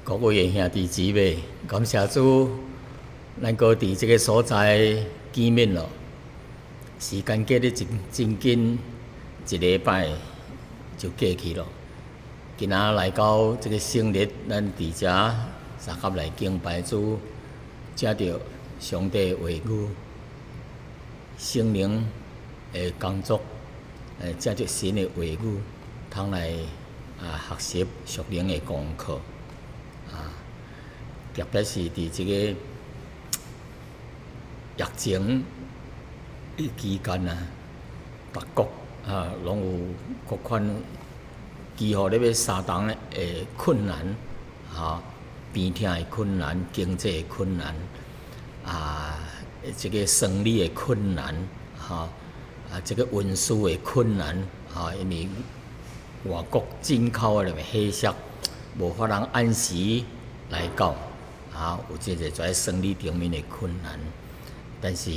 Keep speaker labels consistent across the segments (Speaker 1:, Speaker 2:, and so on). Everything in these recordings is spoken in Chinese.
Speaker 1: 各位兄弟姊妹，感谢主，咱搁伫即个所在见面咯。时间过得真紧，一礼拜就过去咯。今仔来到即个圣日，咱伫遮三合来敬拜主，借着上帝话语、圣灵的工作，借着神的话语，通来学习属灵的功课。特别是伫即个疫情的期间各国拢有各款几乎咧要相同的困难，病痛的困难、经济的困难，即个生理的困难，即个运输的困难，因为外国进口的货色无法通按时来到。有即个在生理顶面的困难，但是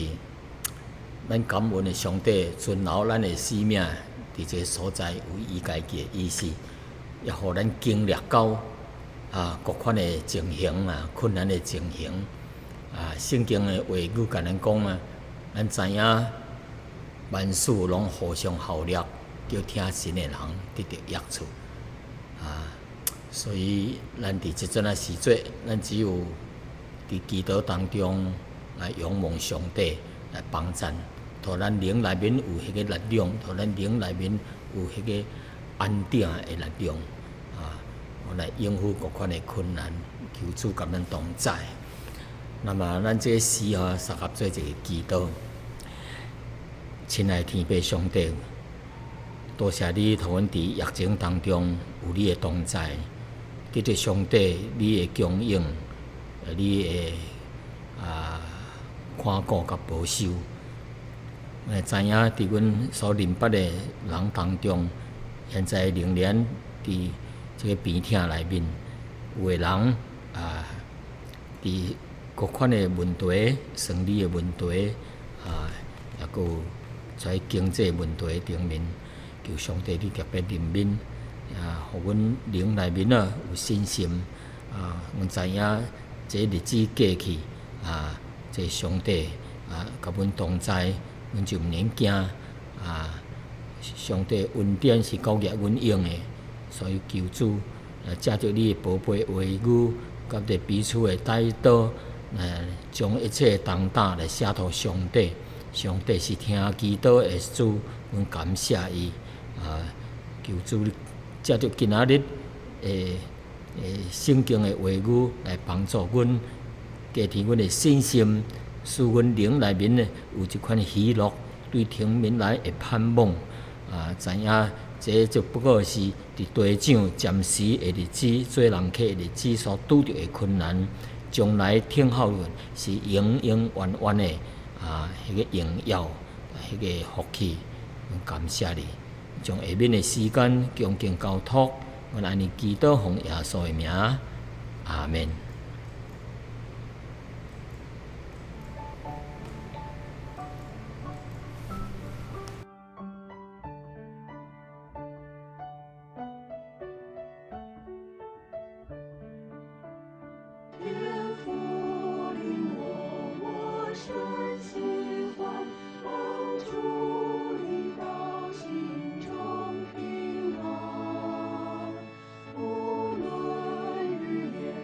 Speaker 1: 咱感恩的上帝存留咱的生命伫这个所在有伊家己的意思，也互咱经历到各款的情形困难的情形圣经的话语甲咱讲咱知影万事拢互相效力，叫听神的人得到益处所以，咱伫即阵时节，咱只有伫祈祷当中来仰望上帝来帮咱，互咱灵内面有迄个力量，互咱灵内面有迄个安定的力量来应付各款的困难，求主甲咱同在。那么，咱这时三合做一个祈祷，亲爱的天父上帝，多谢你，互阮伫疫情当中有你的同在。得着上帝你的供应，你的看顾甲保守。我知影伫阮所认捌的人当中，现在仍然伫即个病痛内面，有的人伫各款的问题、生理的问题也有在经济问题顶面，求上帝你特别怜悯。互阮灵内面有信心阮知影这日子过去这上帝甲阮同在，阮就毋免惊上帝恩典是够业阮用的，所以求主借着你的宝贝话语，甲着彼此的带导，将一切重担来卸托上帝。上帝是听祈祷的主，阮感谢伊求主借着今仔日圣经的话语来帮助阮，加添阮的信心，使阮灵内面有一款喜乐，对听明来的盼望知影这就不过是伫地上暂时的日子，做人客的日子所拄着的困难，将来听候是永永远远的迄个荣耀，迄个福气，感谢你。将下面的时间恭敬交托，我安尼祈祷奉耶稣的名，阿门。
Speaker 2: 无论日夜。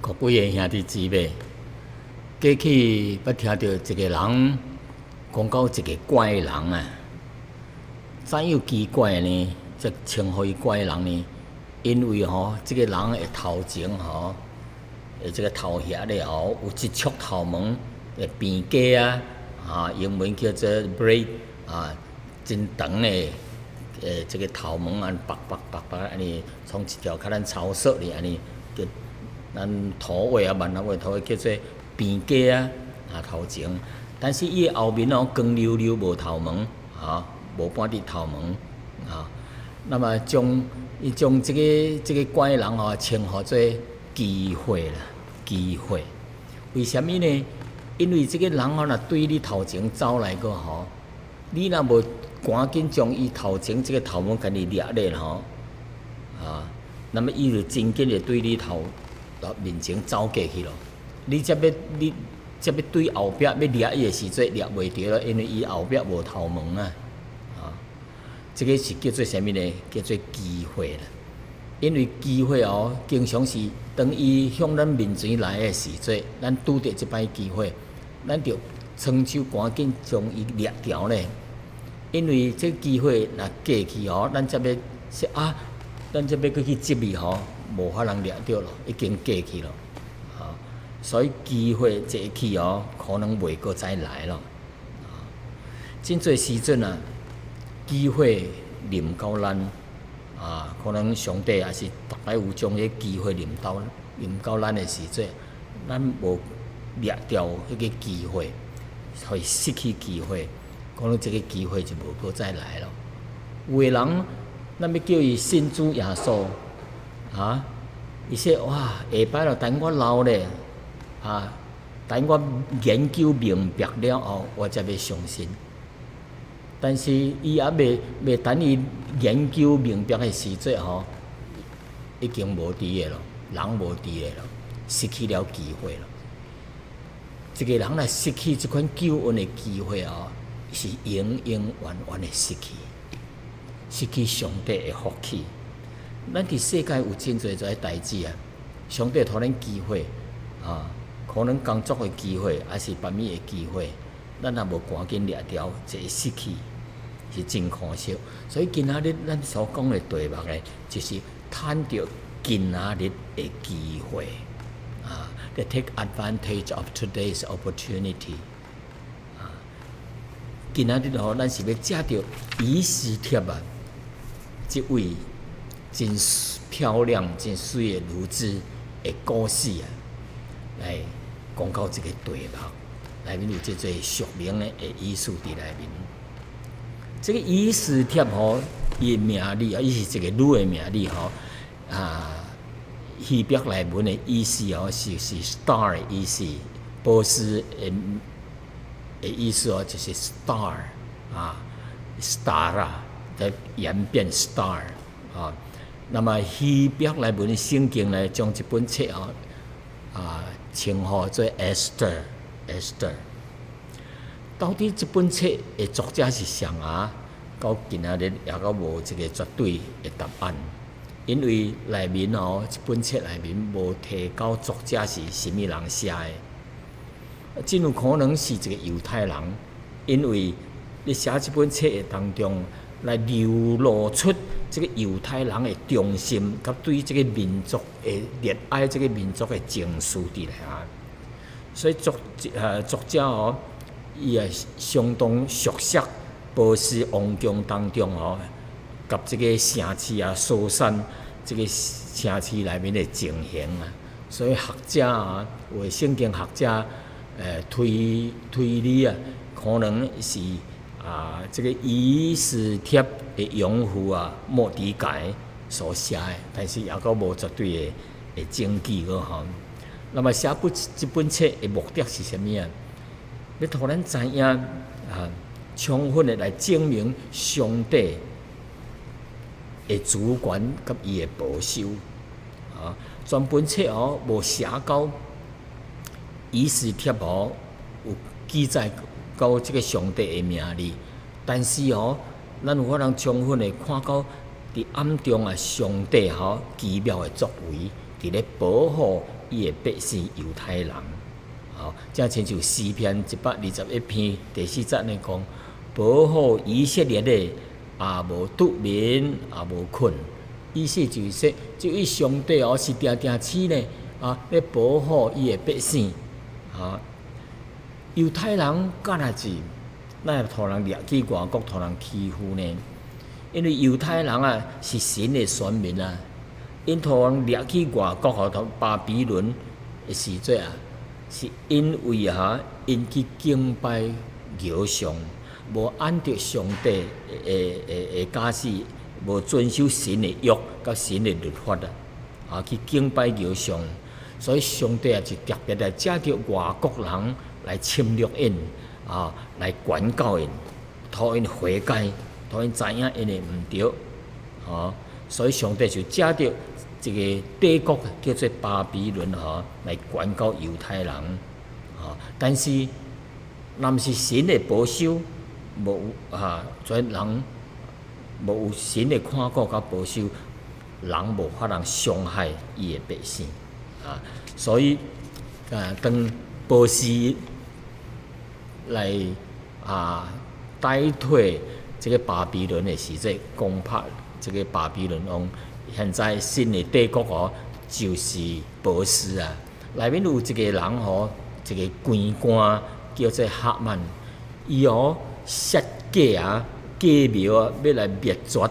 Speaker 1: 各位兄弟姊妹，过去捌听到一个人讲到一个怪人啊，怎样奇怪呢？则称呼伊怪人呢？因为这个人的头前这个头遐咧有一撮头毛的边架英文叫做 braid 真长的这个头毛白安尼，从一条较咱草色哩安尼叫。咱土话闽南话土话叫做边架头前，但是伊后面光溜溜无头毛无半滴头毛那么将这个怪人称呼做机会啦，机会。为什么呢？因为这个人若对你头前走来个你若无赶紧将伊头前这个头毛甲你掠咧那么伊就真紧的对你面前走过去咯，你才要对后壁要掠伊的时阵掠袂着咯，因为伊后壁无头毛这个是叫做啥物呢？叫做机会啦。因为机会经常是当伊向咱面前来的时阵，咱拄着即摆机会，咱着双手赶紧将伊掠掉咧。因为这机会若过去咱才要说咱才要搁去接伊无法通掠着咯，已经过去了，所以机会坐去可能袂搁再来咯，真侪时阵机会临到咱可能上帝也是逐摆有将迄机会临到咱的时阵，咱无掠掉迄个机会，会失去机会，可能这个机会就无搁再来咯。有的人，咱要叫伊信主耶稣。伊说哇，下摆咯，等我老咧，等我研究明白了后，我才要相信。但是伊也未等伊研究明白的时阵已经无伫个咯，人无伫个咯，失去了机会咯。一个人若失去这款救恩的机会是永远的失去，失去上帝的福气。咱伫世界有真侪代志上帝互咱机会可能工作的机会，还是别物的机会，咱若无赶紧掠掉，就会失去，是真可惜。所以今仔日咱所讲的题目就是趁着今仔日的机会to take advantage of today's opportunity 今仔日咱是要借着以斯帖这位真漂亮、真水的女子的故事来讲到这个题目，内面有这最俗名的意思伫内面。这个以斯帖伊的名字伊是一个女的名字希伯来文的意思是 star 的意思，波斯的意思就是 star star 在演变 star 那么希伯来文的圣经呢，将这本册称呼做 Esther。到底这本册的作者是谁到今仔日也阁无一个绝对的答案，因为内面这本册内面无提到作者是甚物人写的，真有可能是一个犹太人，因为你写这本册的当中来流露出这个犹太人的忠心，甲对这个民族的热爱，这个民族的情绪伫内所以作者伊也相当熟悉波斯王宫当中甲这个城市苏珊这个城市内面的情形所以学者有圣经学者推理可能是这个以斯帖的养父莫迪改所写的，但是也阁无绝对的证据那么写这本册的目的是什么要互咱知影充分的来证明上帝的主权甲伊的保守全本册无写到以斯帖有记载到即个上帝的名字，但是咱有法通充分的看到伫暗中上帝奇妙的作为，伫咧保护伊的百姓犹太人。正亲像诗篇121篇第4节呢讲，保护以色列的也无猝眠也无困，意思就是说，就伊上帝是定定起呢咧保护伊的百姓。犹太人敢若是哪会互人掠去外国，互人欺负呢？因为犹太人是神的选民因互人掠去外国，互巴比伦的时阵是因为因去敬拜偶像，无按照上帝的假使，无遵守神的约甲神的律法去敬拜偶像，所以上帝就特别来借着外国人来侵略因来管教因，互因悔改，互因知影因的毋对所以上帝就借着一个帝国叫做巴比伦来管教犹太人但是若毋是神的保守，无人无有神的看顾甲保守，人无法通伤害伊的百姓所以当波斯来代替这个巴比伦的时阵，攻破这个巴比伦王。现在新的帝国就是波斯内面有一个人一个军官叫做哈曼，伊设计假苗要来灭绝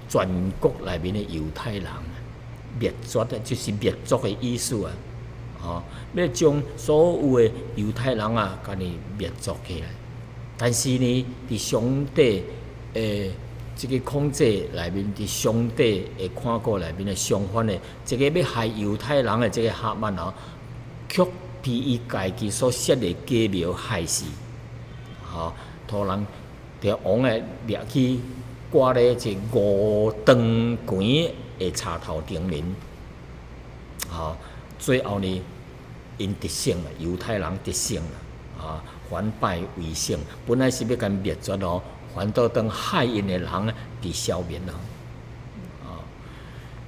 Speaker 1: 全国内面的犹太人。灭绝就是灭族的意思要将所有的犹太人甲你灭族起来。但是呢，伫上帝这个控制内面，伫上帝的看顾内面的相反的，这个要害犹太人的这个哈曼却被伊家己所设的假苗害死，互人着王的掠去挂咧一5长拳的插头顶面，最后呢，因得胜了，犹太人得胜了，反败为胜，本来是要甲灭绝反倒当害因的人被消灭了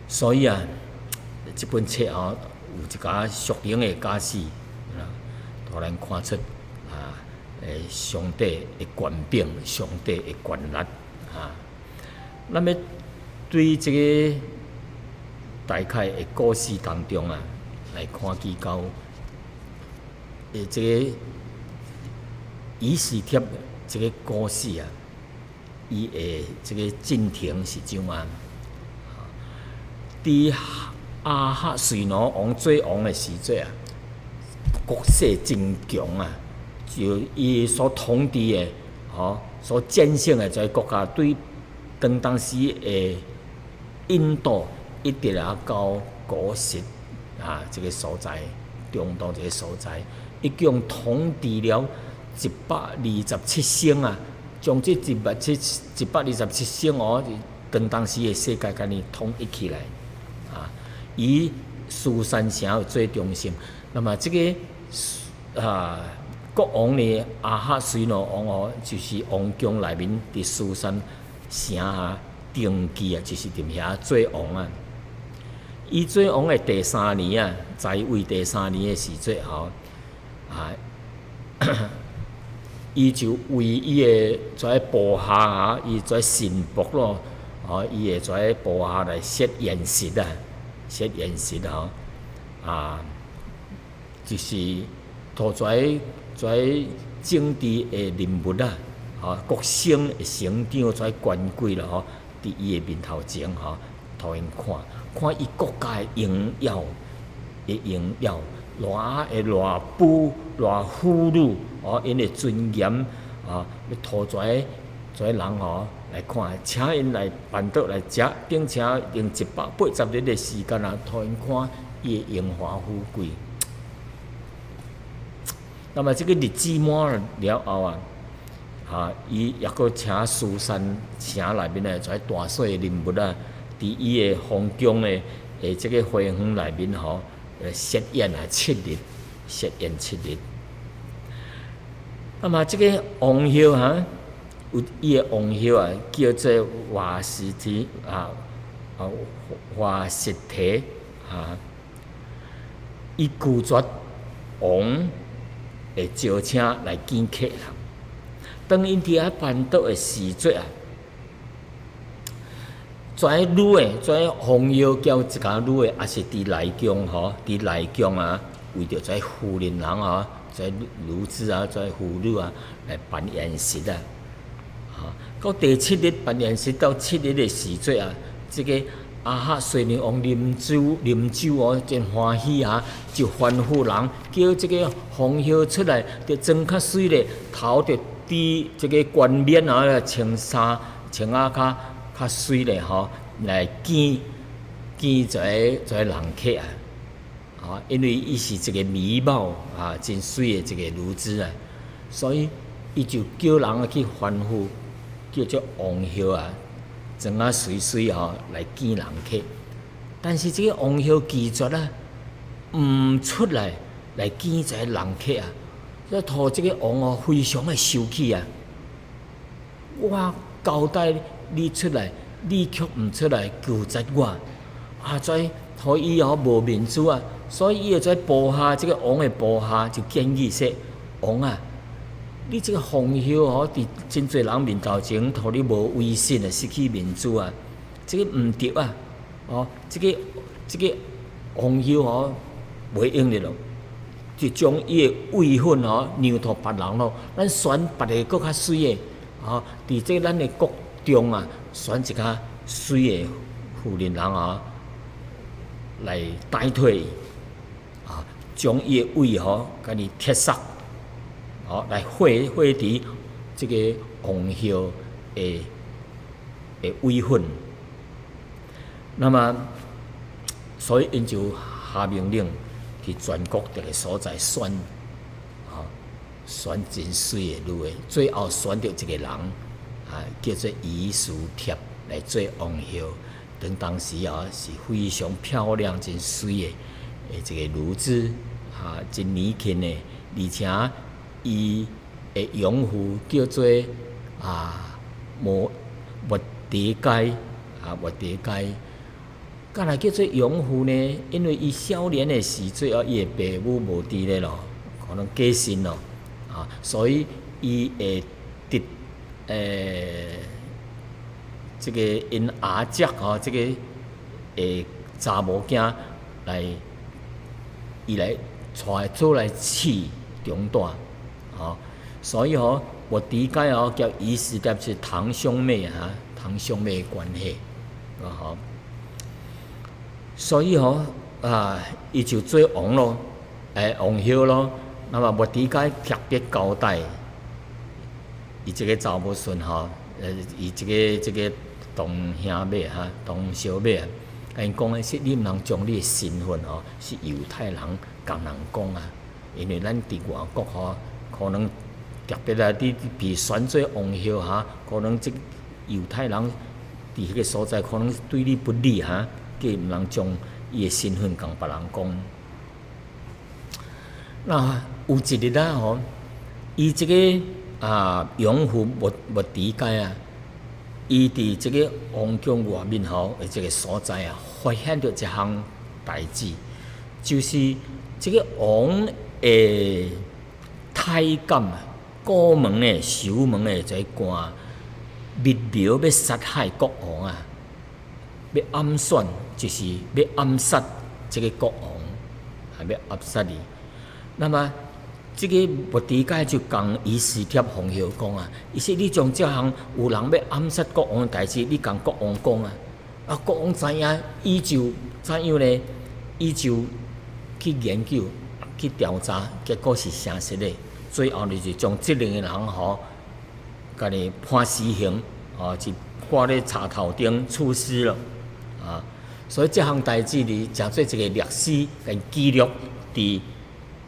Speaker 1: 所以这本册有一家属灵的假使，互咱看出上帝的权柄，上帝的权力那么对这个大概的故事当中来看见到这个以斯帖这个故事伊的这个进程是怎样？伫亚哈随罗王做王的时阵国势真强就伊所统治的所战胜的这个国家，对当时的印度一直到古实这个所在，中东这个所在，一共统治了127省将这127省当时的世界甲你统一起来以苏珊城为最中心。那么这个国王呢，亚哈随罗王就是王宫内面伫苏珊城登基就是伫遐做王伊做王的第3年在位第3年的时阵伊就为伊的这部下伊这臣仆咯伊的这部下来设宴席就是托这政治的人物各省的省长这权贵啦伫伊的面头前互因看伊国家的荣耀偌富偌富裕因的尊严要托这人来看，请因来办桌来食，并且用180日的时间互因看伊的荣华富贵。那么这个日子满了后伊也阁请苏珊城内面的这大小的人物伫伊的皇宫的这个花园内面设宴7日，那么这个王后哈，有伊个王后啊，叫做华实提华实提啊，伊拒绝王会招请来见客人。当因伫遐办桌的时节啊，跩女的跩王后叫一家女的，也是伫内宫吼，伫内宫啊，为着跩妇人人啊。跩女子啊，跩妇女啊，来办宴席啊，到第7日办宴席到7日的时节啊，这个阿哈随娘王啉酒哦，真欢喜啊，就吩咐人叫这个皇后出来，着装较水咧，头着滴这个冠冕啊，穿衫穿啊较水咧吼，来见一个人客啊。因为伊是一个美貌真水的一个女子啊，所以伊就叫人去吩咐，叫做王后啊，装啊水水来见人客。但是这个王后拒绝啊，唔出来见一个人客啊，这让这个王非常的生气啊！我交代你出来，你却唔出来拒绝我，再互伊无面子啊！所以伊就在部下，这个王的部下就建议说：王啊，你这个皇后伫真侪人面头前，互你无威信啊，失去面子啊，这个唔对啊！这个皇后袂用的咯，就将伊的位分让予别人咯。咱选别个较水的伫这咱的国中啊，选一较水的妇人人来代替伊。将伊的位甲你贴上，来会伫这个王后的位分。那么，所以因就下命令去全国各个所在选真水的女的，最后选到一个人叫做伊斯帖来做王后。当时是非常漂亮、真水的。一个女子真年轻的，而且伊的养父叫做莫迪该莫迪该，干来叫做养父呢？因为伊少年的时阵伊的父母无伫咧咯，可能过身咯所以伊会得这个因阿姐这个查某囝来。伊来做来饲长大，所以我第一届叫伊斯帖是堂兄妹堂兄妹的关系，所以伊就做王咯，王后咯。那么我第一届特别交代，伊这个查某孙伊这个同兄妹同小妹因讲说你毋通将你的身份是犹太人共人讲啊，因为咱伫外国可能特别你被选做王后可能这犹太人伫迄个所在可能对你不利叫毋通将伊的身份共别人讲。那有一日伊这个养父莫迪该伊伫这个王宫外面的这个所在发现到一项代志，就是这个王的太监过门的守门的这官密谋要杀害国王要暗算，就是要暗杀这个国王，要暗杀伊。那么这个莫迪该就讲伊斯帖皇后讲伊说你将这项有人要暗杀国王的代志，你跟国王讲国王知影，伊就怎样呢？伊就去研究、去调查，结果是诚实的。最后就是将这两个人甲你判死刑，就挂咧柴头顶处死了所以这项代志呢，诚做一个历史跟记录伫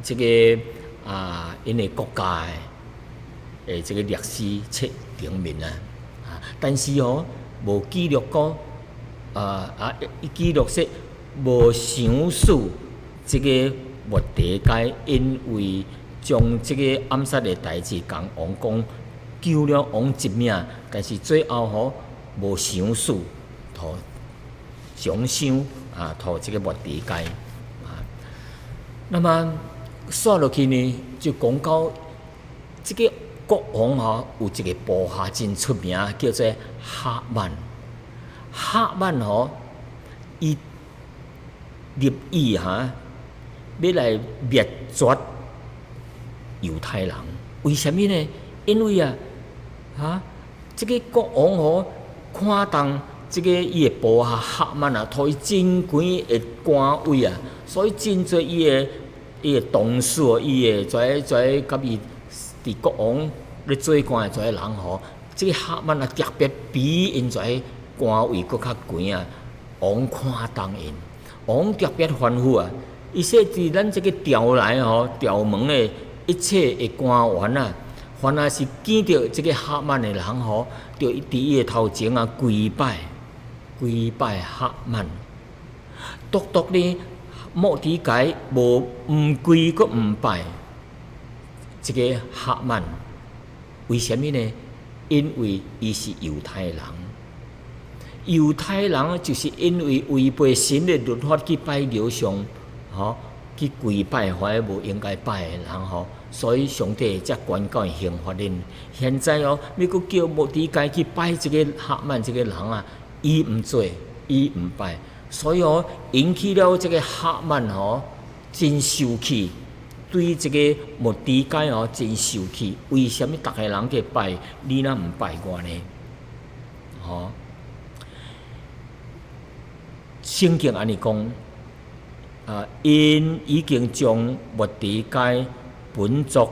Speaker 1: 这个因的国家的这个历史册顶面但是无记录过记录说无详述这个莫迪该因为将即个暗杀的代志，共王讲救了王一命，但是最后无想死，互奖赏互即个末底改那么刷落去呢，就讲到即个国王有一个部下真出名，叫做哈曼。哈曼伊立意要来灭绝犹太人。为什么呢？因为即个国王看重即个伊的部下哈曼托伊真贵的官位所以真侪伊的同事伊的跩甲伊伫国王咧做官的人即个哈曼特别比因官位佫较悬王看重因，王特别吩咐伊说伫咱即个调来调门的一切的官员凡是见到即个哈曼的人就伫伊的头前跪拜哈曼。独呢莫迪改无毋跪佫毋拜即个哈曼，为什么呢？因为伊是犹太人。犹太人就是因为违背神的律法去拜偶像，去跪拜迄无应该拜的人所以上帝才管教刑罚恁。现在要佫叫莫迪改去拜即个哈曼即个人伊毋做，伊毋拜，所以引起了即个哈曼真生气，对即个莫迪改真生气。为什么逐个人去拜，你若毋拜我呢？圣经安尼讲因已经将莫迪改本族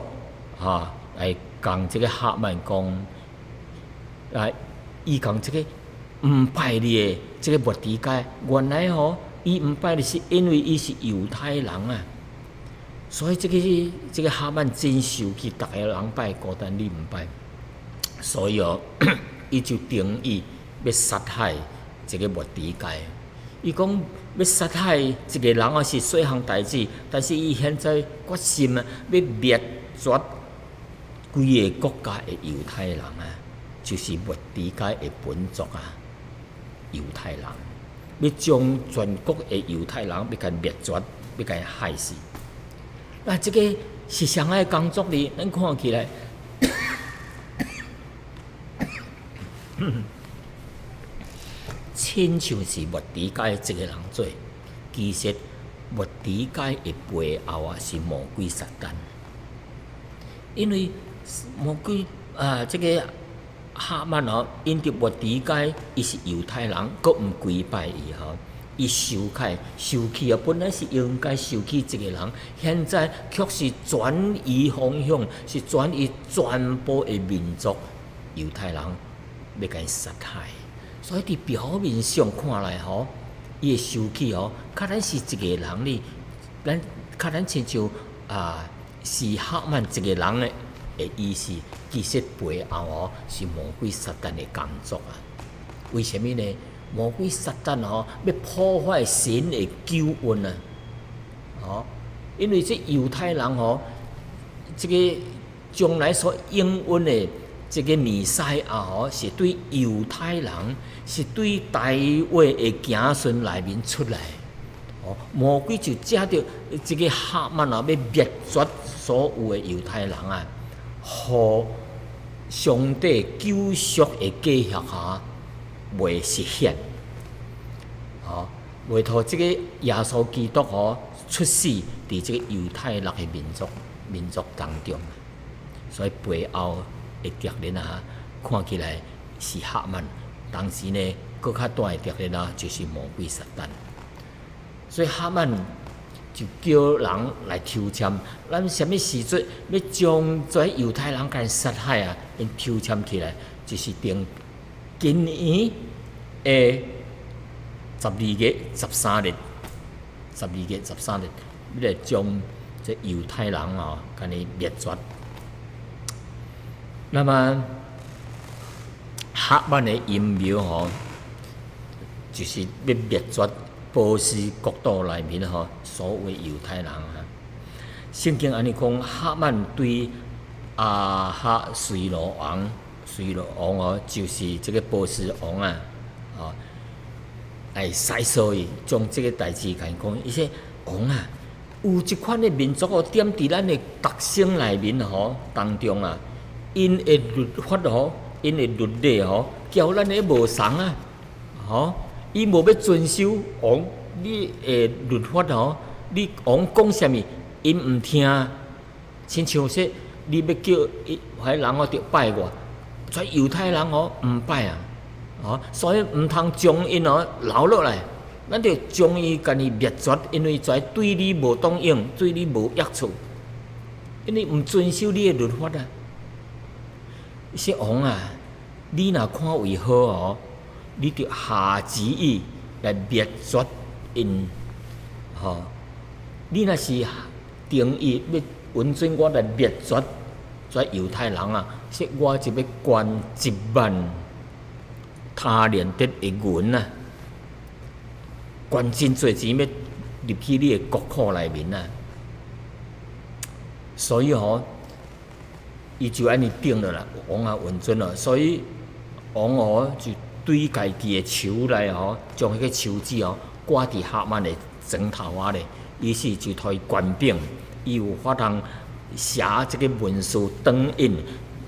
Speaker 1: 来讲即个哈曼讲伊讲即个毋拜你的即个莫迪改，原来伊毋拜你是因为伊是犹太人所以即个哈曼真受气，逐个人拜，孤单你毋拜，所以伊就定义要杀害即个莫迪改。伊讲要杀害一个人是细项代志，但是伊现在决心要灭绝规个国家的犹太人就是莫迪改的本族犹太人，要将全国的犹太人要甲灭绝，要甲害死。那这个是上海工作哩，咱看起来，亲像是莫迪改这个人做，其实莫迪改的背后是魔鬼撒旦，因为魔鬼这个哈曼因着莫迪改伊是犹太人，佫毋跪拜伊伊受气本来是应该受气这个人，现在却是转移方向，是转移全部的民族犹太人要甲伊杀害。所以伫表面上看来伊的受气较咱是一个人哩，咱较咱亲像是哈曼一个人的意思，其实背后是魔鬼撒旦的工作为什么呢？魔鬼撒旦要破坏神的救恩因为这犹太人这个将来所应允的这个弥赛亚是对犹太人，是对大卫的子孙内面出来魔鬼就借着这个哈曼要灭绝所有的犹太人互上帝救赎的计划未实现为托这个耶稣基督出世伫这个犹太人的民族当中，所以背后的敌人看起来是哈曼，当时呢更较大的敌人就是魔鬼撒旦。所以哈曼就叫人来抽签，咱什么时阵要将这犹太人甲杀害因抽签起来，就是定今年的12月13日要来将这犹太人甲伊灭绝。那么哈曼的阴谋就是要灭绝波斯国度内面所有犹太人圣经安尼讲，哈曼对亚哈随罗王，随罗王哦，就是这个波斯王啊，哦，哎，塞所伊将这个代志甲伊讲，伊说王啊，有一款的民族哦，踮伫咱的特性内面吼当中啊，因的律法吼，因的律例吼，叫咱的无同啊，吼，伊无要遵守王你的律法吼，你王讲啥物，因毋听，亲像说你要叫迄人哦着拜我，跩犹太人哦毋拜啊，哦，所以毋通将因哦留落来。咱着将伊甲伊灭绝，因为跩对你无当用，对你无益处，因为毋遵守你的律法啊。说王啊，你若看为好哦，你着下旨意来灭绝因，吼、你若是定义要允准我来灭绝跩犹太人啊，说我就要捐10000他连得的银啊！捐真侪钱要入去你的国库内面啊！所以吼，伊就安尼定了啦，王啊允准了，所以王哦就对家己的手来吼，将迄个手指哦挂伫哈曼的枕头仔咧，于是就替伊官兵，伊有法通写这个文书登印，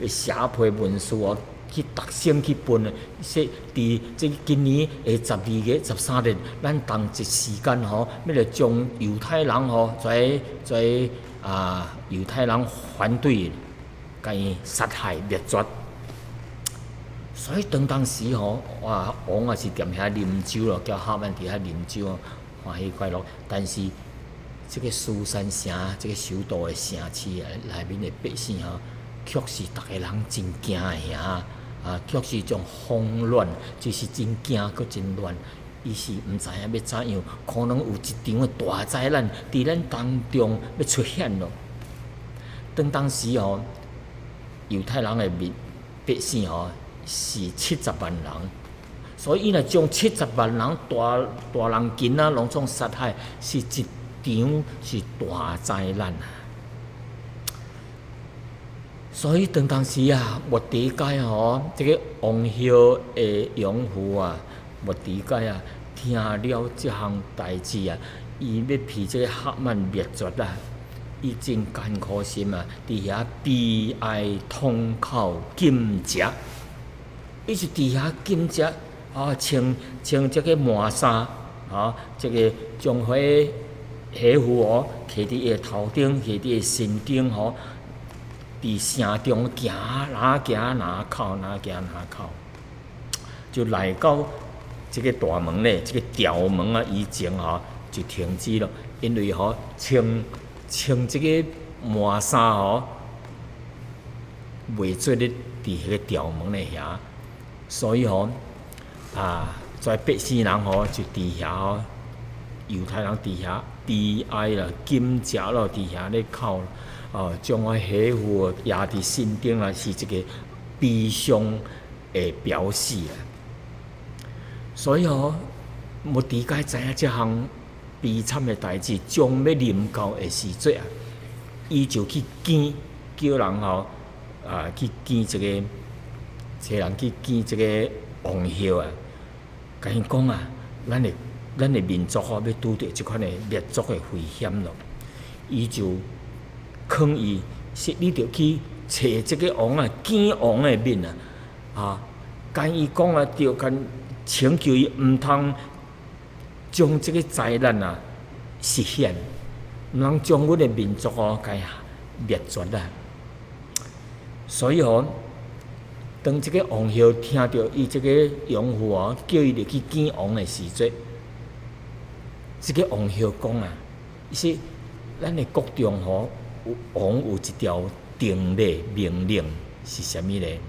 Speaker 1: 写批文书哦。去特省去分的，说伫即今年的12月、13日，咱同一时间吼，要来将犹太人吼，跩犹太人反对，甲伊杀害灭绝。所以当时吼，哇，王也是踮遐啉酒咯，叫哈曼伫遐啉酒哦，欢喜快乐。但是即个苏珊城，即个首都的城市内面的百姓吼，却是逐个人真惊的遐。却是一种慌乱，就是真惊，佮真乱。伊是毋知影要怎样，可能有一场的大灾难伫咱当中要出现咯。当时哦，犹太人的百姓哦是70万人，所以伊若将70万人大人囡仔拢总杀害，是一场是大灾难啊！所以当时啊，末底改吼，这个王后的养父啊，末底改啊，听了这项代志啊，伊要替这个哈曼灭绝啊，伊真艰苦心啊，伫遐悲哀痛哭禁食，伊就伫遐禁食啊，穿这个麻衫啊，这个将迄媳妇哦，摕伫伊头顶，摕伫伊身顶吼。伫城中行，哪行哪哭，哪行哪哭，就来到这个大门咧，这个条门啊，以前吼就停止了，因为吼穿这个麻衫吼，袂做咧伫迄个条门咧遐，所以吼跩百姓人吼就伫遐吼，犹太人伫遐悲哀啦、禁食咯，伫遐咧哭。将我媳妇压伫心顶啊，是一个悲伤的表示啊。所以末底改知影这项悲惨的代志将要临到的时阵啊，伊就去见叫人去见这个，找人去见这个王后啊，甲因讲啊，咱的民族要拄着即款的灭族的危险咯，伊就。抗议说：“你着去找这个王啊，见王的面啊！跟伊讲啊，着跟请求伊毋通将这个灾难啊实现，毋通将阮的民族甲灭绝啊！所以当这个王后听到伊这个养父叫伊入去见王的时阵，这个王后讲啊，伊说：咱的国中王有一条定例命令是啥物咧？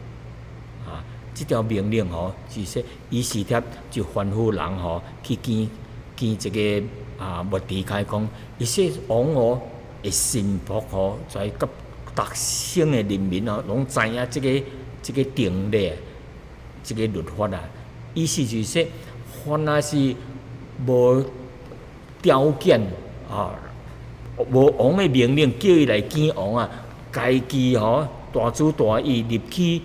Speaker 1: 这条命令就是说，以色列就吩咐人去见这个末底改讲，伊说王会臣服在甲特省的人民拢知影这个定例，这个律法啊，意思就是说，凡那是无条件无王的命令叫伊来见王啊，家己大主大意入去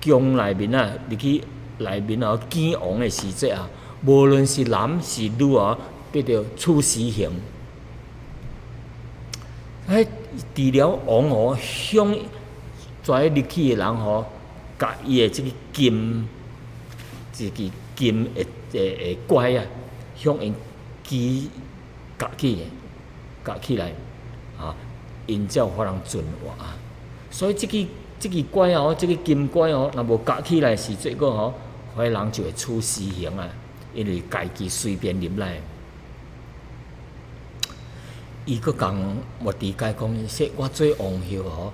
Speaker 1: 宫内面啊，入去内面见王的时节啊，无论是男是女必着处死刑。除了王向在入去的人甲伊的这个金，一个金的拐啊，向因夹起来因才有法通存活啊。所以这个拐这个金拐若无夹起来时节个迄人就会处死刑啊，因为家己随便入来。伊佫讲莫迪改讲，说我做王后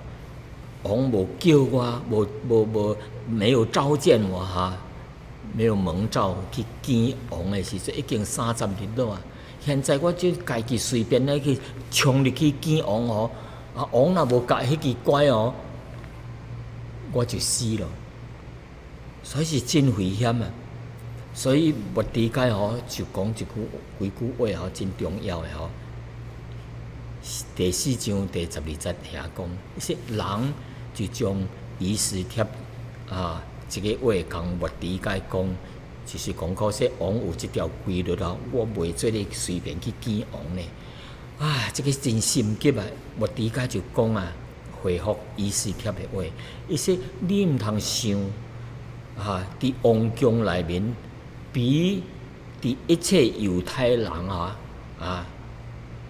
Speaker 1: 王无叫我，无没有召见我没有蒙召去见王的时阵，已经30日了啊。现在我就家己随便来去冲入去见王王若无夹迄支拐我就死了。所以是真危险啊！所以莫迪改就讲几句话真重要的第4章第12节遐讲，说人就将以斯帖这个话讲莫迪改讲，就是讲到说王有这条规律我袂做你随便去见王呢。这个真心急啊！莫迪改就讲回复以斯帖的话，伊说你毋通想伫王宫内面比伫一切犹太人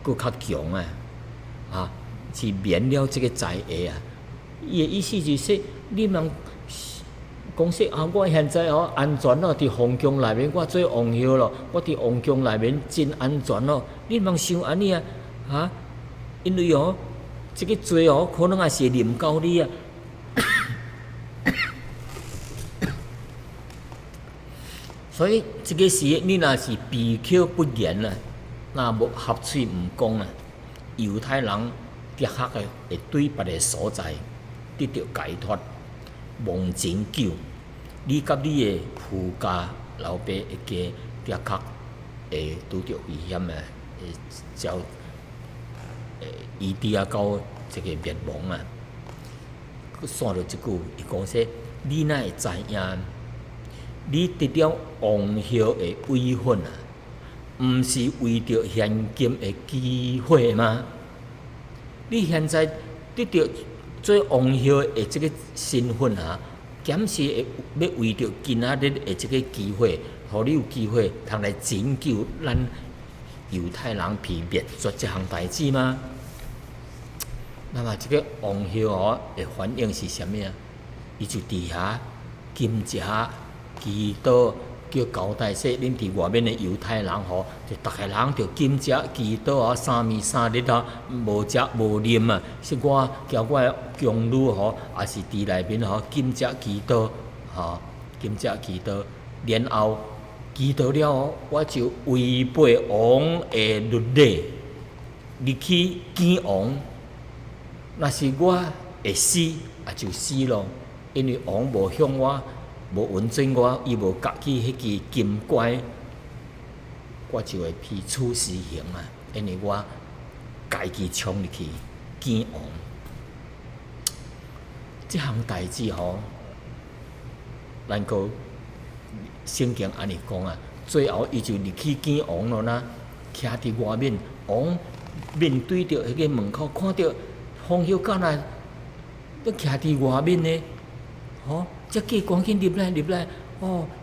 Speaker 1: 佫较强是免了这个灾厄啊！伊的意思就是说，你通讲说我现在安全伫皇宫内面，我做王后咯，我伫皇宫内面真安全咯。你通想安尼因为这个罪可能也是临到你啊。所以这个时你若是闭口不言若无合喙毋讲犹太人的确会对别个所在得到解脱，蒙拯救。你甲你的父家老爸一家的确会拄着危险会遭伊到这个灭亡佮线到即句，伊讲说：你哪会知影？你得了王后的位分毋是为着现今的机会吗？你现在得到做王后的这个身份检是要为着今仔日的这个机会，互你有机会通来拯救咱犹太人被灭绝这项代志吗？那么这个王后的反应是啥物伊就伫遐金食祈祷，叫交代说，恁伫外面的犹太人就逐个人着金食祈祷3暝3日无食无啉说我叫我的宫女也是伫内面金食祈祷金食祈祷，然后祈祷了我就违背王的律例，入去见王。若是我会死，也就死咯，因为王无向我。无允准我，伊无夹起迄支金拐，我就会被处死刑因为我家己冲入去见王。这项代志咱个圣经安尼讲最后伊就入去见王咯徛伫外面，王面对着迄个门口，看到风友干那都徛伫外面呢，才叫赶紧入来。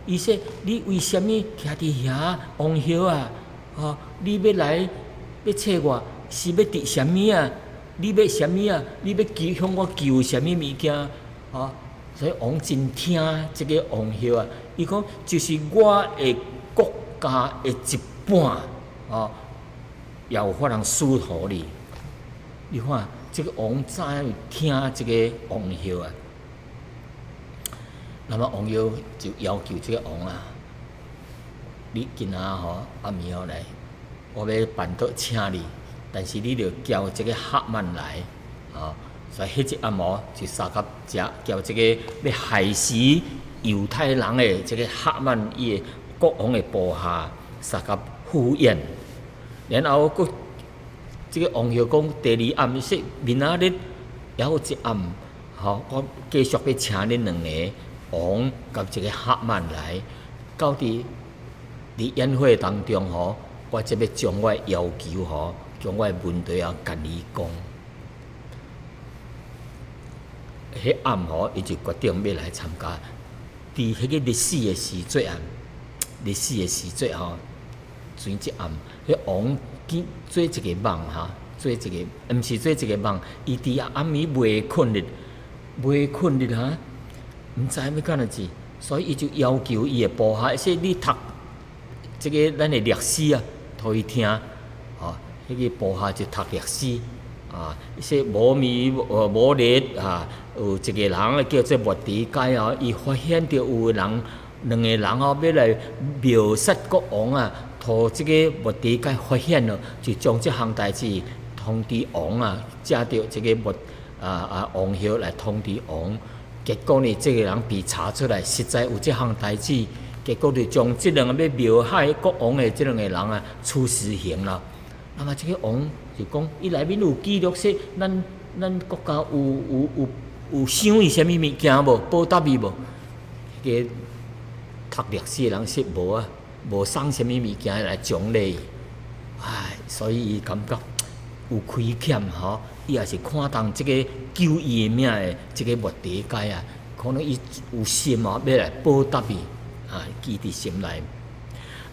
Speaker 1: 伊说：你为什么徛伫遐，王后你要来要找我，是要得什么你要什么你要向我求什么物件所以王真听这个王后伊讲就是我的国家的一半也有法通赐予你。你看，这个王怎听这个王后那么王后就要求这个王你今仔暗暝来，我要办桌请你，但是你着叫这个哈曼来所以迄一暗就三甲叫这个要害死犹太人的这个哈曼伊的国王的部下三甲赴宴，然后佫这个王后讲第二暗说明仔日还有一暗，我继续要请恁两个王甲一个哈曼来，到伫宴会当中我即要将我要求将我问题甲你讲。迄暗伊就决定要来参加。伫迄个历史的时节前一暗，迄王做一个梦做一个，毋是做一个梦，伊伫暗暝袂困日毋知要干哪子，所以伊就要求伊的部下说：你读即个咱的历史互伊听。迄个部下就读历史说无暝无日有一个人叫做莫迪改伊发现着有人两个人要来描杀国王互即个莫迪改发现了，就将即项代志通知王借着即个王后来通知王。结果呢，即个人被查出来，实在有即项代志，结果就将即两个要谋害国王的即两个人处死刑了。那么即个王就讲，伊内面有记录说，咱国家有想伊啥物物件无？报答伊无？个读历史的人说无无送啥物物件来奖励伊。所以伊感觉有亏欠伊也是看重即个救伊的命的即个莫迪改可能伊有心要来报答伊记伫心内。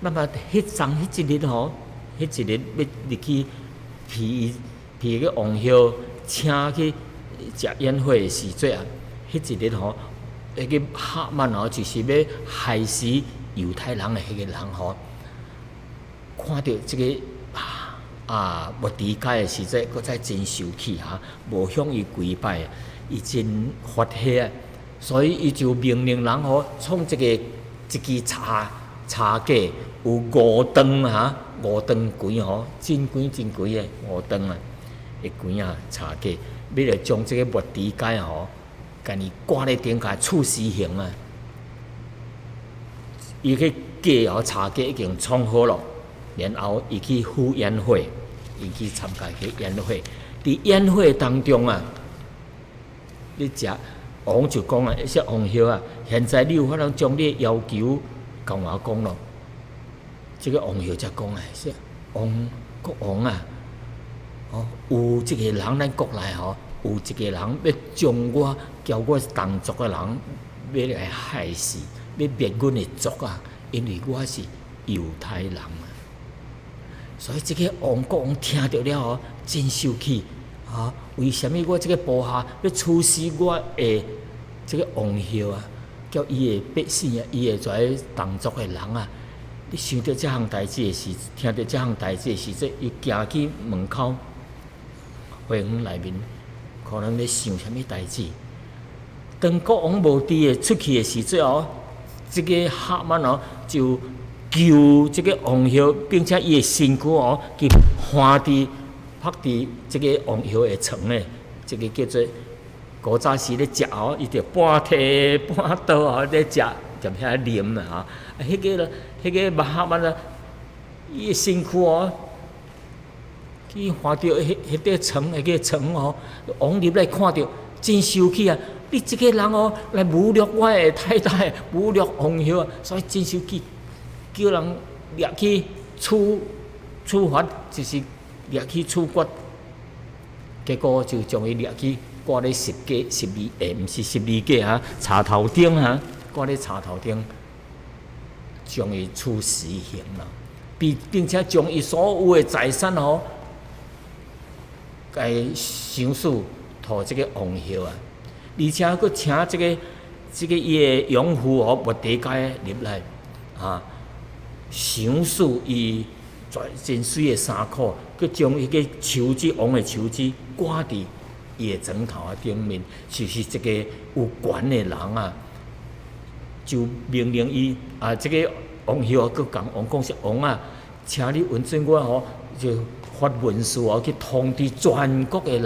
Speaker 1: 那么迄一日迄一日要入去被个王后请去食宴会的时节迄一日迄个哈曼就是要害死犹太人的迄个人看到即个莫迪改的时节，搁再真生气无向伊跪拜，伊真发火所以伊就命令人创一支茶架，有五灯柜真贵的五灯的柜茶架，要来将即个莫迪改甲伊挂咧顶下处死刑伊去架茶架已经创好了，然后伊去赴宴会。伊去参加迄宴会，伫宴会当中你食王就讲说王后现在你有法通将你的要求甲我讲咯。这个王后才讲说国王有一个人咱国内有一个人要将我交我同族的人要来害死，要灭阮的族因为我是犹太人所以这个国王听到了真生气为什么我这个部下要处死我的这个王后叫伊的百姓伊的跩同族的人你想到这项代志的时，听到这项代志的时阵，伊行去门口花园内面，可能咧想啥物代志。当国王无伫的出去的时阵这个哈曼就救这个王后，并且伊的身躯去拍伫这个王后的床咧，这个叫做古早时咧食伊就半摕半倒咧食，就遐啉迄个哈曼伊的身躯去看到迄个床，迄个床王入来看到，真生气你这个人来侮辱我的太太，侮辱王后所以真生气。叫人掠去处罚，就是掠去处决，结果就将伊掠去挂咧毋是十字架柴头顶挂咧柴头顶，将伊处死刑了，并且将伊所有的财产该详述互这个王后而且佫请这个伊的养父莫迪改入来详述伊真水的衫裤，佮将迄个手指王的手指挂伫伊的枕头顶面，就是这个有权的人就命令伊这个王后佮讲王讲说王请你允准我就发文书去通知全国的人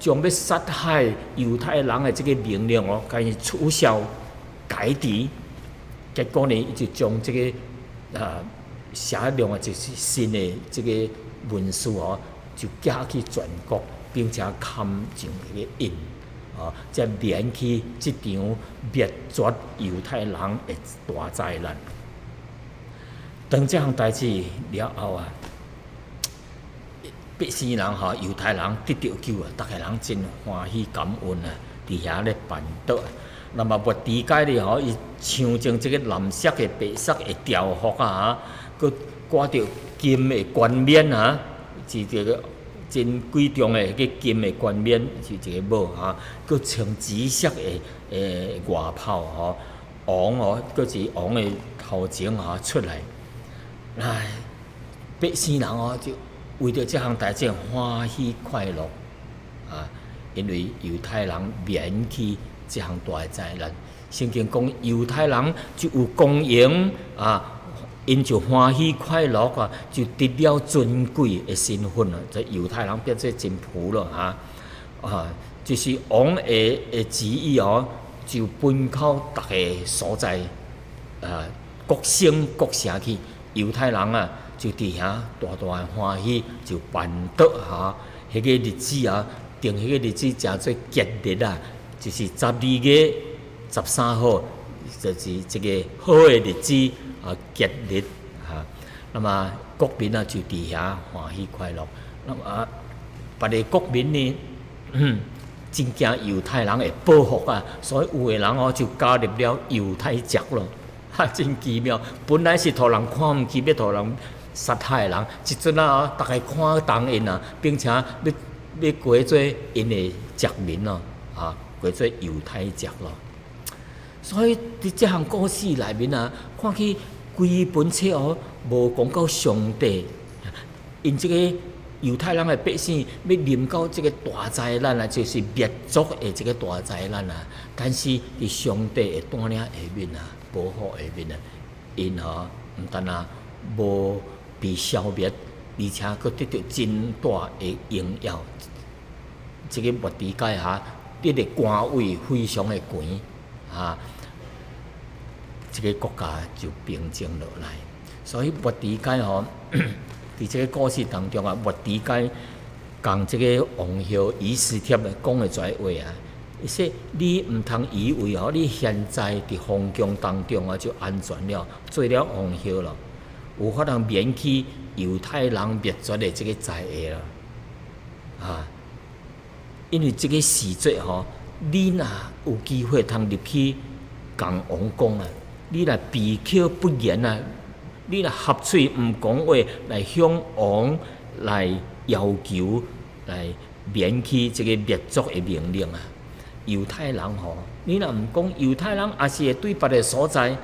Speaker 1: 将要杀害犹太人的这个命令甲伊取消改除。结果呢，伊就将这个写亮就是新的这个文书就寄去全国，并且刊上迄个印，才免去即场灭绝犹太人的大灾难。当这项代志了后啊，百姓人犹太人得到救啊，逐个人真欢喜感恩啊，伫遐咧办桌。那么末底改咧伊象征即个蓝色的、白色的条幅啊，佮挂着金的冠冕啊，是一个真贵重的迄个金的冠冕，是一个帽啊，佮穿紫色的外袍王佮是王的头前出来，唉，百姓人就为着这项代志欢喜快乐啊，因为犹太人免去这项大灾难。圣经讲犹太人就有公营啊，因就欢喜快乐啊，就得了尊贵的身份了。这犹太人变做真仆了就是王的旨意就奔到逐个所在各省各城去，犹太人就伫遐大大欢喜，就办桌迄个日子定迄个日子叫做节日就是12月13号，就是一个好的日子节日那么国民就伫遐欢喜快乐。那么别个国民呢，真惊犹太人会报复所以有的人就加入了犹太籍咯，真奇妙。本来是互人看唔起，要互人杀害人，即阵大家看重因并且要过做因的籍民过做犹太籍咯。所以伫这项故事内面看起规本册无讲到上帝，因这个犹太人的百姓要临到这个大灾难就是灭族的这个大灾难但是伫上帝的带领下面保护下面因毋但无被消灭，而且佫得到真大的荣耀。这个末底改得个官位非常的悬这个国家就平静落来。所以末底改伫这个故事当中末底改讲这个王后以斯帖讲的一个话伊说你毋通以为你现在伫皇宫当中就安全了，做了王后了，有法通免去犹太人灭绝的这个灾厄了因为这个时节你若有机会通入去共王讲你若闭口不言你若合嘴毋讲话来向王来要求来免去这个灭族的命令犹太人你若毋讲，犹太人也是会对别个所在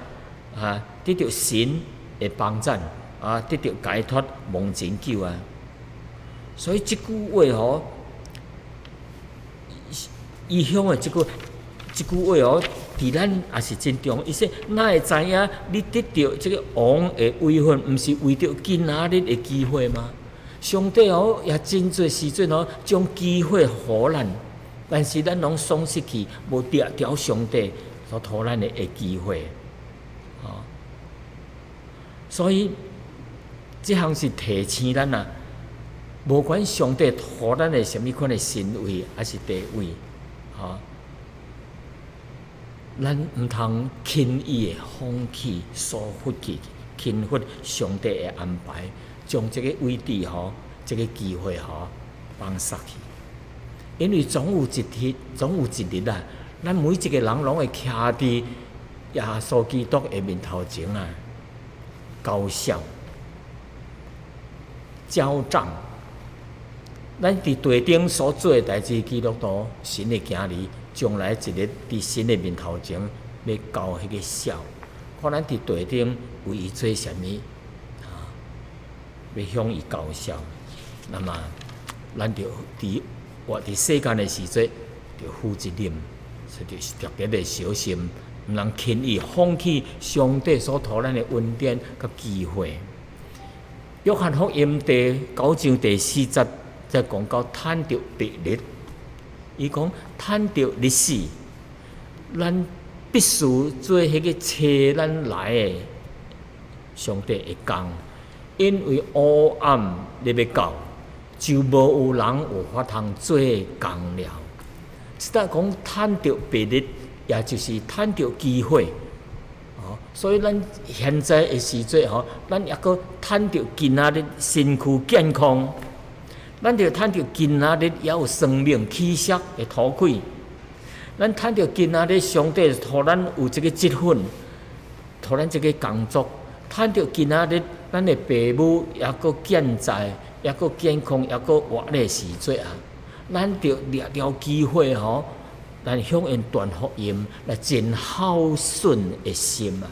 Speaker 1: 得到神的帮助得到解脱蒙拯救所以这句话伊向的这句话伫咱也是真重要。伊说哪会知影你得到这个王的位分，毋是为着今仔日的机会吗？上帝也真侪时阵将机会互咱，但是咱拢丧失去，无抓牢上帝所托咱的机会所以这项是提醒咱无管上帝托咱的什么款的神位还是地位咱毋通轻易的放弃、疏忽去、轻忽上帝的安排，将这个位置这个机会放失去。因为总有一日咱每一个人拢会徛伫耶稣基督的面头前高效交账。咱伫地顶所做的代志，基督徒神的行礼，将来一日伫神的面头前要交迄个效。看咱伫地顶为伊做啥物要向伊交效。那么咱就活伫世间的时节，就负责任，所以就是特别的小心，毋通轻易放弃上帝所托咱的恩典甲机会。约翰福音第9章第4节。在讲到趁着别日，伊讲趁着日死，咱必须做迄个找咱来的上帝的工，因为黑暗你要到，就无有人有法通做工了。即搭讲趁着白日，也就是趁着机会。所以咱现在的时节咱也阁趁着今仔日身躯健康，咱着趁着今仔日也有生命气息的吐开，咱趁着今仔日上帝互咱有这个积分，互咱这个工作，趁着今仔日咱的父母也阁健在，也阁健康，也阁活的时节咱着掠着机会咱向因传福音，来真孝顺的心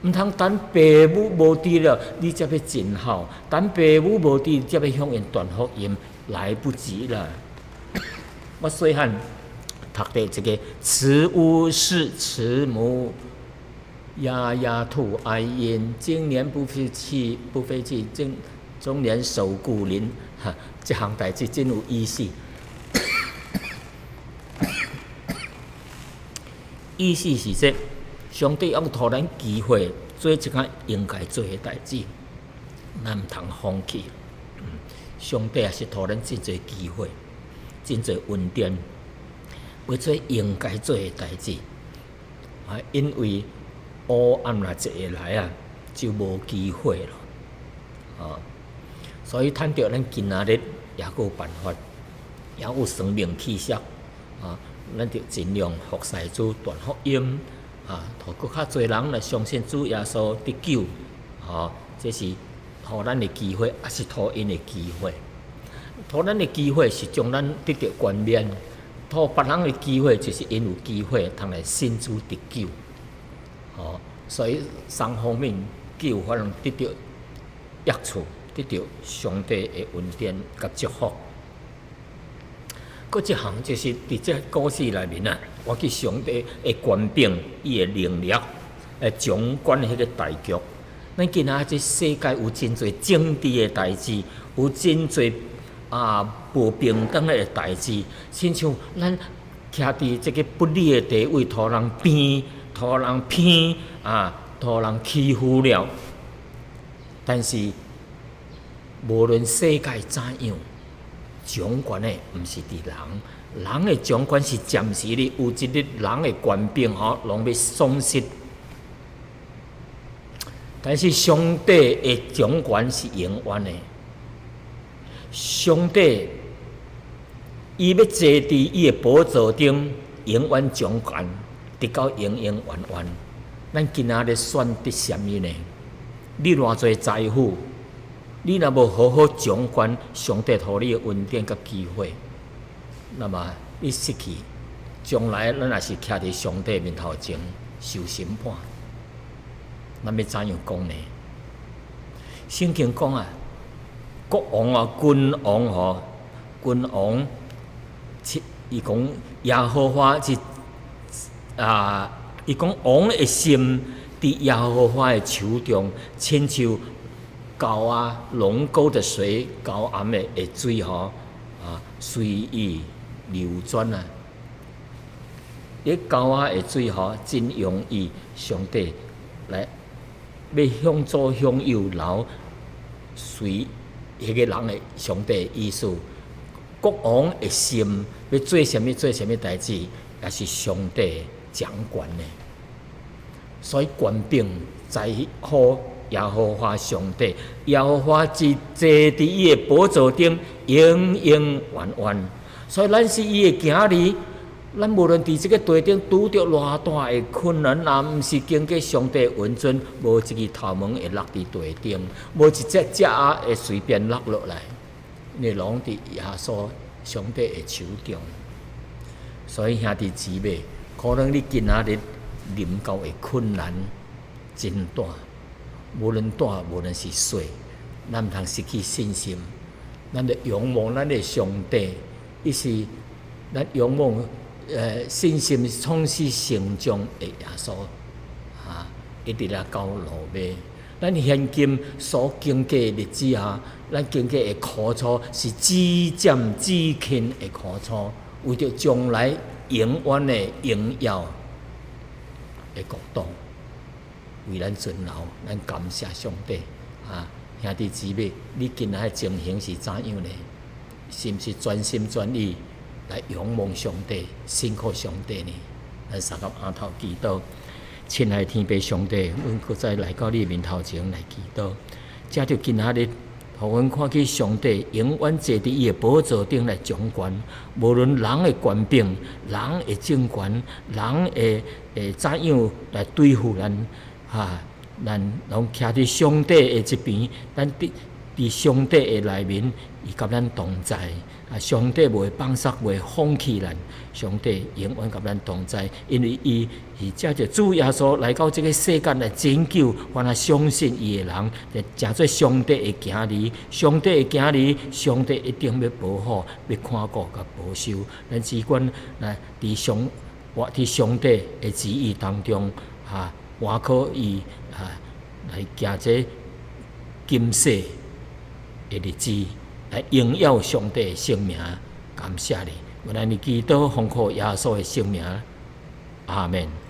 Speaker 1: 毋通等父母无伫了，你才要真孝；等父母无伫，才要向因传福音，来不及了。我细汉读的这个“慈屋是慈母，丫丫兔爱音，经年不废弃，中年守故邻”，这项代志真有意思。意思是说，上帝要互咱机会做一件应该做的代志，咱毋通放弃。上帝也是互咱真侪机会，真侪恩典，要做应该做的代志。因为黑暗若坐下来就无机会了。所以趁着咱今仔日也有办法，也有生命气息咱就尽量服侍主传福音互搁较侪人来相信主耶稣得救这是互咱的机会，也是互因的机会。互咱的机会是将咱得到冠冕，互别人的机会就是因有机会通来信主得救。所以三方面皆有法通得到益处，得到上帝的恩典甲祝福。搁一项就是伫这故事内面我去上帝的权柄，伊的能力，掌管迄个大局。咱今仔这世界有真侪政治的代志，有真侪无平等的代志，亲像咱徛伫这个不利的地位，互人变，互人骗互人欺负了。但是无论世界怎样，掌权的毋是伫人，人的掌权是暂时的，有一日人的权柄拢要丧失。但是上帝的掌权是永远的，上帝伊要坐伫伊的宝座顶，永远掌权，直到永永远远。咱今仔日选择什么呢？你偌侪财富？你若无好好掌管上帝互你的恩典甲机会，那么你失去，将来咱也是徛伫上帝面头前受审判。咱要怎样讲呢？圣经讲国王君王君王，伊讲耶和华是伊讲王的心伫耶和华的手中，亲像高龙沟的水，高暗的水随意流转迄高的水真容易，上帝来要向左向右流，随迄个人的上帝的意思。国王的心要做什么代志，也是上帝掌管的。所以权柄在乎耶和华上帝，耶和华是坐伫伊的宝座顶，永永远远。所以咱是伊的囝儿，咱无论伫这个地顶拄着偌大的困难，若毋是经过上帝的恩准，无一个头毛会落伫地顶，无一只会随便落落来，你拢伫耶稣上帝的手中。所以兄弟姊妹，可能你今仔日临到的困难真大。无论大，无论是小，咱毋通失去信心。咱着仰望咱的上帝，伊是咱仰望信心创始成终的耶稣一直来到路尾。咱现今所经过的日子咱经过的苦楚是至渐至轻的苦楚，为着将来永远的荣耀的国度。为咱尊劳，咱感谢上帝兄弟姊妹，你今仔的情形是怎样呢？是毋是全心全意来仰望上帝、信靠上帝呢？咱三个额头祈祷，亲爱的天父上帝，阮搁再来到你面头前来祈祷，这就今仔日，互阮看见上帝永远坐伫伊的宝座顶来掌权，无论人的权柄、人的政权、人的怎样来对付咱，咱拢徛伫上帝的这边，咱伫上帝的内面，伊甲咱同在。上帝袂放弃，袂放弃咱。上帝永远甲咱同在，因为伊是藉着主耶稣来到这个世间来拯救，凡相信伊的人，就成做上帝的囝儿。上帝的囝儿，上帝一定要保护、要看顾、甲保守。咱只管来伫上帝的旨意当中，换靠伊来行这今世的日子。来荣耀上帝的圣名，感谢你，我来你祈祷，奉靠耶稣的圣名，阿门。